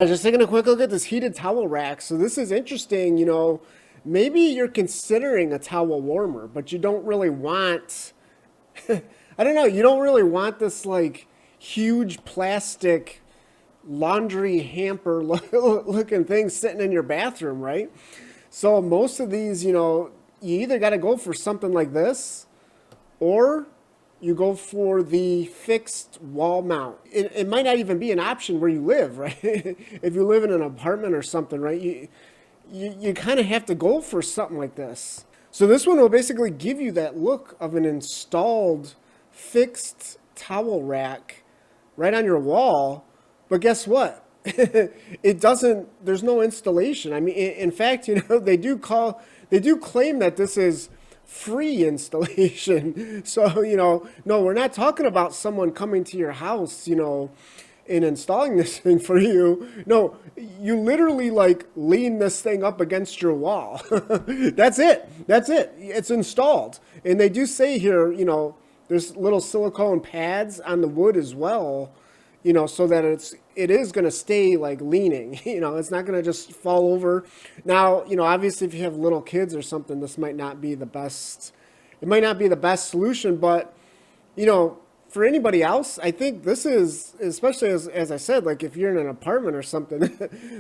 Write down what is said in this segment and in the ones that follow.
I was just taking a quick look at this heated towel rack. So this is interesting, maybe you're considering a towel warmer, but you don't really want, I don't know, you don't really want this like huge plastic laundry hamper looking thing sitting in your bathroom, right? So most of these, you either got to go for something like this or you go for the fixed wall mount. It might not even be an option where you live, right? If you live in an apartment or something, right? You kind of have to go for something like this. So this one will basically give you that look of an installed fixed towel rack right on your wall. But guess what? It doesn't, there's no installation. I mean, in fact, they do claim that this is free installation. So, no, we're not talking about someone coming to your house, and installing this thing for you. No, you literally like lean this thing up against your wall. That's it. That's it. It's installed. And they do say here, there's little silicone pads on the wood as well, so that it is going to stay like leaning. It's not going to just fall over. Now, obviously if you have little kids or something, this might not be the best. It might not be the best solution, but for anybody else, I think this is, especially as I said, like if you're in an apartment or something,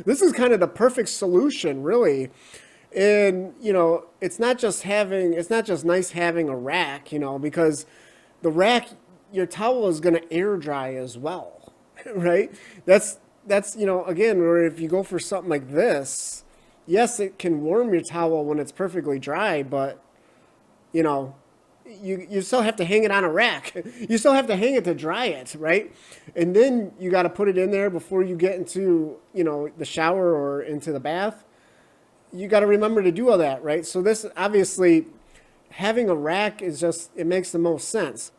this is kind of the perfect solution, really. And it's not just nice having a rack, because the rack, your towel is going to air dry as well, right? That's again, where if you go for something like this, yes, it can warm your towel when it's perfectly dry, but you know, you still have to hang it on a rack. You still have to hang it to dry it, right? And then you got to put it in there before you get into, the shower or into the bath. You got to remember to do all that, right? So this obviously having a rack is just, it makes the most sense.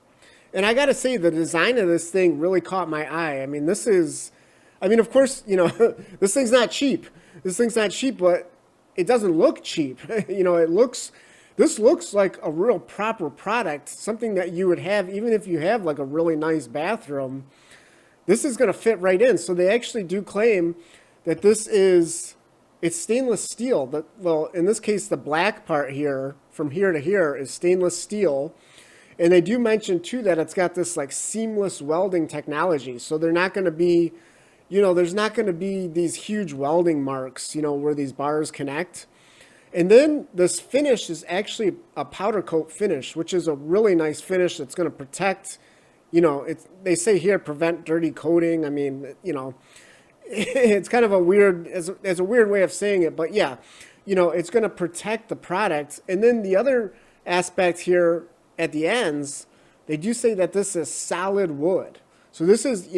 And I got to say the design of this thing really caught my eye. I mean, of course, this thing's not cheap. This thing's not cheap, but it doesn't look cheap. This looks like a real proper product, something that you would have even if you have like a really nice bathroom. This is going to fit right in. So they actually do claim that it's stainless steel. Well, in this case, the black part here, from here to here, is stainless steel. And they do mention too that it's got this like seamless welding technology. So they're not going to be, there's not going to be these huge welding marks, where these bars connect. And then this finish is actually a powder coat finish, which is a really nice finish that's going to protect, they say here, prevent dirty coating. I mean, it's kind of a weird, as a weird way of saying it, but yeah, it's going to protect the product. And then the other aspect here at the ends, they do say that this is solid wood. So this is,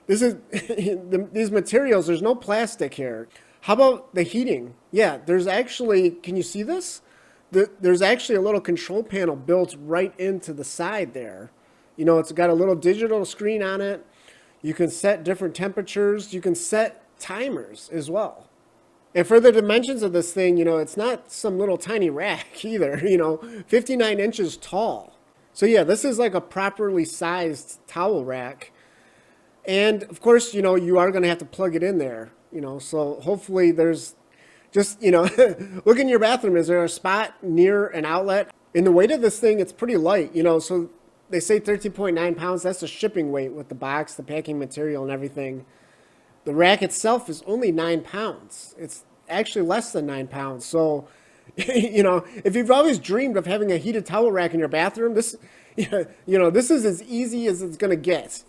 these materials, there's no plastic here. How about the heating? Yeah, there's actually, can you see this? There's actually a little control panel built right into the side there. It's got a little digital screen on it. You can set different temperatures. You can set timers as well. And for the dimensions of this thing, it's not some little tiny rack either, 59 inches tall. So yeah, this is like a properly sized towel rack. And of course, you are going to have to plug it in there. So hopefully there's just, look in your bathroom. Is there a spot near an outlet? In the weight of this thing, it's pretty light, so they say 13.9 pounds. That's the shipping weight with the box, the packing material and everything. The rack itself is only 9 pounds. It's actually less than 9 pounds. So, if you've always dreamed of having a heated towel rack in your bathroom, this is as easy as it's going to get.